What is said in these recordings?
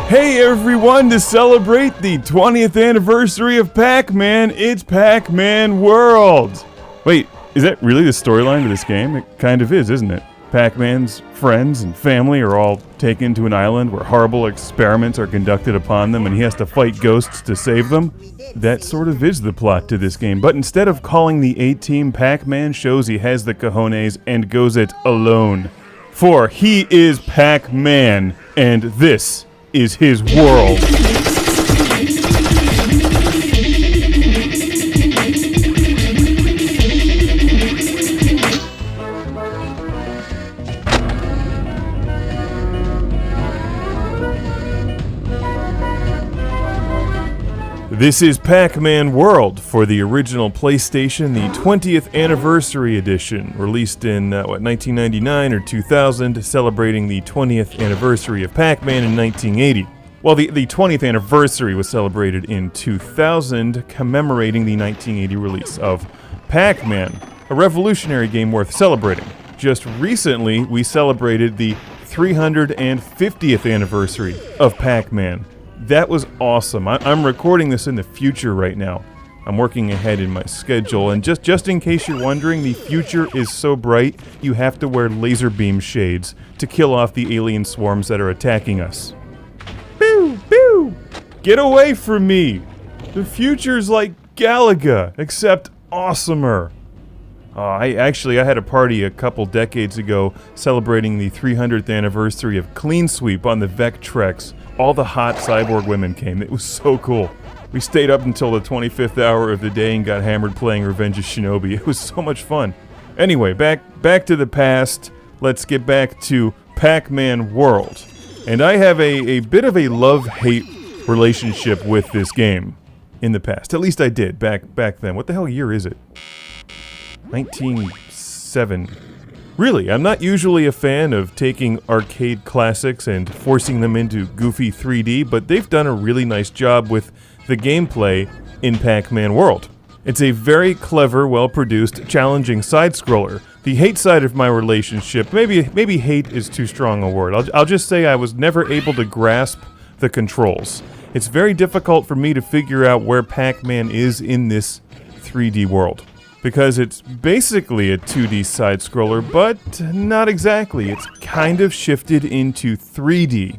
Hey everyone, to celebrate the 20th anniversary of Pac-Man, it's Pac-Man World! Wait, is that really the storyline of this game? It kind of is, isn't it? Pac-Man's friends and family are all taken to an island where horrible experiments are conducted upon them and he has to fight ghosts to save them. That sort of is the plot to this game, but instead of calling the A-Team, Pac-Man shows he has the cojones and goes it alone. For he is Pac-Man, and this is his world. This is Pac-Man World for the original PlayStation, the 20th Anniversary Edition, released in, 1999 or 2000, celebrating the 20th anniversary of Pac-Man in 1980. Well, the 20th anniversary was celebrated in 2000, commemorating the 1980 release of Pac-Man, a revolutionary game worth celebrating. Just recently, we celebrated the 350th anniversary of Pac-Man. That was awesome. I'm recording this in the future right now. I'm working ahead in my schedule, and just in case you're wondering, the future is so bright, you have to wear laser beam shades to kill off the alien swarms that are attacking us. Boo! Boo! Get away from me! The future's like Galaga, except awesomer. I had a party a couple decades ago celebrating the 300th anniversary of Clean Sweep on the Vectrex. All the hot cyborg women came. It was so cool. We stayed up until the 25th hour of the day and got hammered playing Revenge of Shinobi. It was so much fun. Anyway, back to the past. Let's get back to Pac-Man World. And I have a bit of a love-hate relationship with this game in the past. At least I did back then. What the hell year is it? 1907. Really, I'm not usually a fan of taking arcade classics and forcing them into goofy 3D, but they've done a really nice job with the gameplay in Pac-Man World. It's a very clever, well-produced, challenging side-scroller. The hate side of my relationship, maybe hate is too strong a word. I'll just say I was never able to grasp the controls. It's very difficult for me to figure out where Pac-Man is in this 3D world, because it's basically a 2D side-scroller, but not exactly. It's kind of shifted into 3D,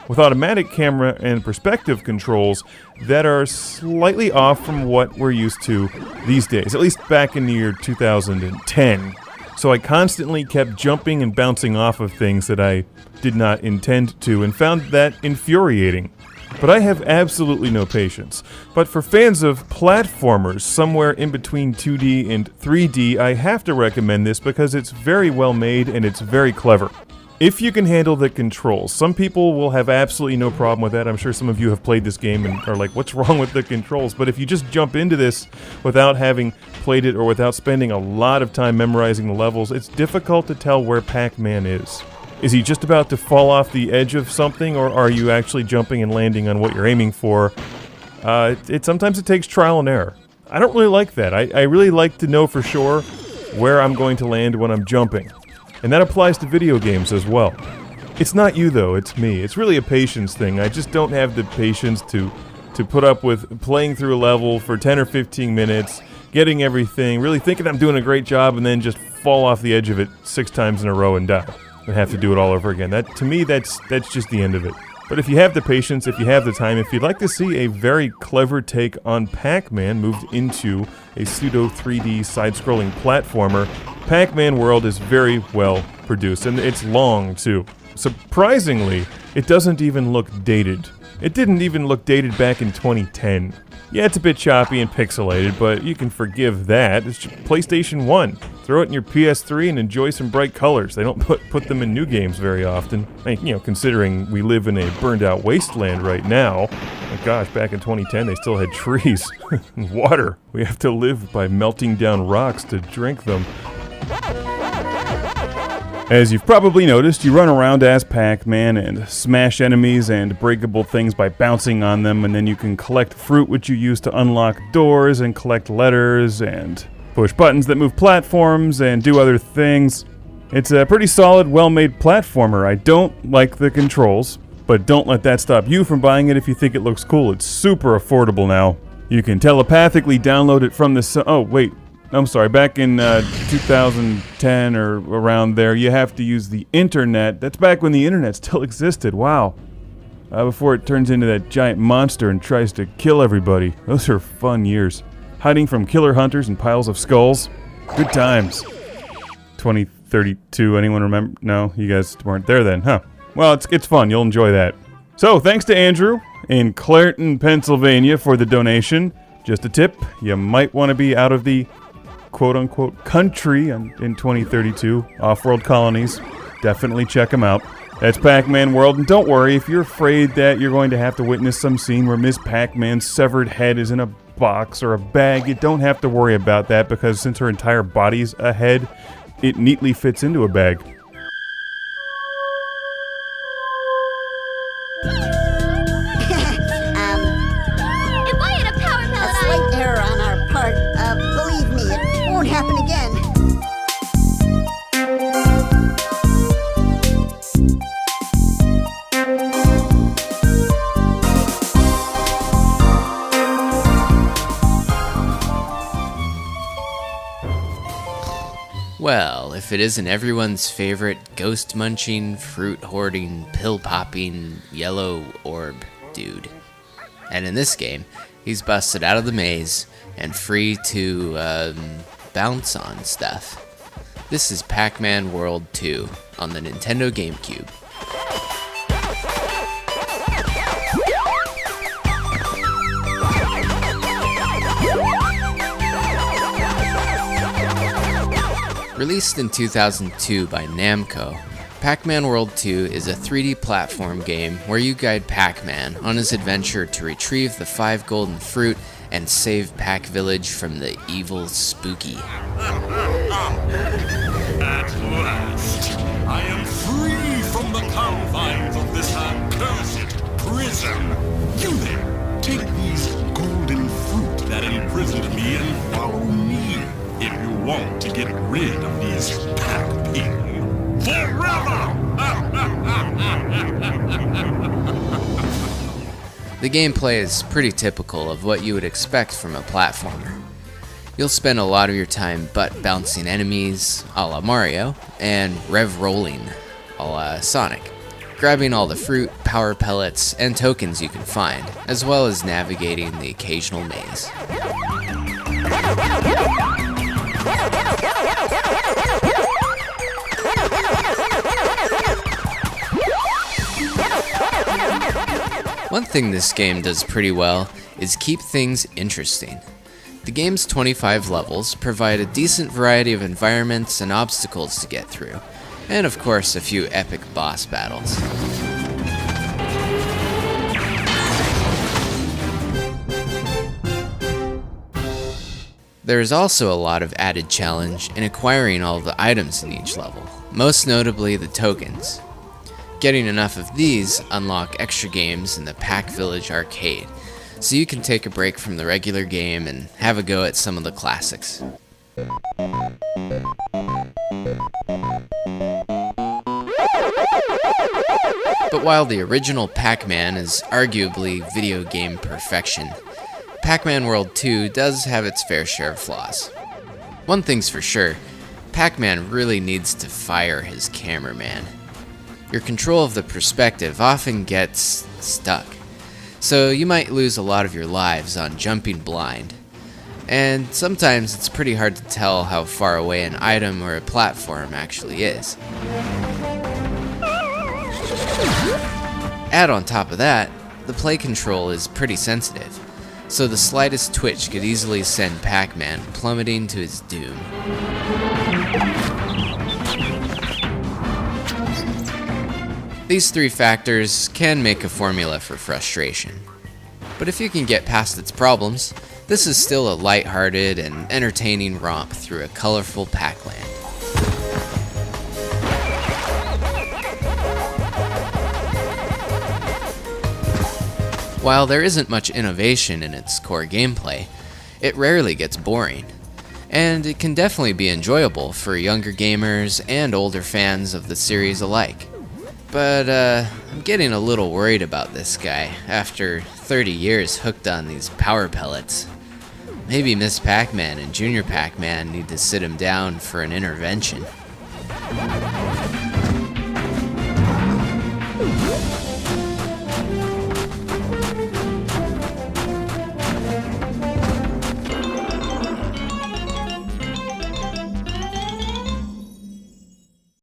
with automatic camera and perspective controls that are slightly off from what we're used to these days, at least back in the year 2010. So I constantly kept jumping and bouncing off of things that I did not intend to, and found that infuriating. But I have absolutely no patience. But for fans of platformers somewhere in between 2D and 3D, I have to recommend this because it's very well made and it's very clever. If you can handle the controls. Some people will have absolutely no problem with that. I'm sure some of you have played this game and are like, what's wrong with the controls? But if you just jump into this without having played it or without spending a lot of time memorizing the levels, it's difficult to tell where Pac-Man is. Is he just about to fall off the edge of something, or are you actually jumping and landing on what you're aiming for? Sometimes it takes trial and error. I don't really like that. I really like to know for sure where I'm going to land when I'm jumping. And that applies to video games as well. It's not you though, it's me. It's really a patience thing. I just don't have the patience to put up with playing through a level for 10 or 15 minutes, getting everything, really thinking I'm doing a great job, and then just fall off the edge of it 6 times in a row and die. And have to do it all over again. That, to me, that's just the end of it. But if you have the patience, if you have the time, if you'd like to see a very clever take on Pac-Man moved into a pseudo 3D side-scrolling platformer, Pac-Man World is very well produced, and it's long too. Surprisingly, it doesn't even look dated. It didn't even look dated back in 2010. Yeah, it's a bit choppy and pixelated, but you can forgive that. It's just PlayStation 1. Throw it in your PS3 and enjoy some bright colors. They don't put them in new games very often. I mean, considering we live in a burned-out wasteland right now. My gosh, back in 2010 they still had trees and water. We have to live by melting down rocks to drink them. As you've probably noticed, you run around as Pac-Man and smash enemies and breakable things by bouncing on them, and then you can collect fruit which you use to unlock doors and collect letters and push buttons that move platforms and do other things. It's a pretty solid, well-made platformer. I don't like the controls, But don't let that stop you from buying it if you think it looks cool. It's super affordable now. You can telepathically download it from the... Oh, wait. I'm sorry. Back in 2010 or around there, you have to use the internet. That's back when the internet still existed. Wow. Before it turns into that giant monster and tries to kill everybody. Those are fun years. Hiding from killer hunters and piles of skulls. Good times. 2032, anyone remember? No, you guys weren't there then, huh? Well, it's fun. You'll enjoy that. So, thanks to Andrew in Clairton, Pennsylvania for the donation. Just a tip, you might want to be out of the quote-unquote country in 2032. Off-world colonies. Definitely check them out. That's Pac-Man World, and don't worry if you're afraid that you're going to have to witness some scene where Miss Pac-Man's severed head is in a box or a bag. You don't have to worry about that because since her entire body's a head, it neatly fits into a bag. If I had a power pellet, A slight error on our part. Believe me, it won't happen again. Well, if it isn't everyone's favorite ghost-munching, fruit-hoarding, pill-popping, yellow orb dude. And in this game, he's busted out of the maze and free to, bounce on stuff. This is Pac-Man World 2 on the Nintendo GameCube. Released in 2002 by Namco, Pac-Man World 2 is a 3D platform game where you guide Pac-Man on his adventure to retrieve the 5 golden fruit and save Pac Village from the evil Spooky. At last, I am free from the confines of this accursed prison. You there, take these golden fruit that imprisoned me and follow me if you want to get rid of these Pac-People forever! The gameplay is pretty typical of what you would expect from a platformer. You'll spend a lot of your time butt bouncing enemies, a la Mario, and rev-rolling, a la Sonic, grabbing all the fruit, power pellets, and tokens you can find, as well as navigating the occasional maze. One thing this game does pretty well is keep things interesting. The game's 25 levels provide a decent variety of environments and obstacles to get through, and of course a few epic boss battles. There is also a lot of added challenge in acquiring all of the items in each level, most notably the tokens. Getting enough of these unlock extra games in the Pac Village arcade, so you can take a break from the regular game and have a go at some of the classics. But while the original Pac-Man is arguably video game perfection, Pac-Man World 2 does have its fair share of flaws. One thing's for sure, Pac-Man really needs to fire his cameraman. Your control of the perspective often gets stuck, so you might lose a lot of your lives on jumping blind. And sometimes it's pretty hard to tell how far away an item or a platform actually is. Add on top of that, the play control is pretty sensitive, so the slightest twitch could easily send Pac-Man plummeting to his doom. These three factors can make a formula for frustration. But if you can get past its problems, this is still a lighthearted and entertaining romp through a colorful Pac-Land. While there isn't much innovation in its core gameplay, it rarely gets boring, and it can definitely be enjoyable for younger gamers and older fans of the series alike. But, I'm getting a little worried about this guy after 30 years hooked on these power pellets. Maybe Miss Pac-Man and Junior Pac-Man need to sit him down for an intervention.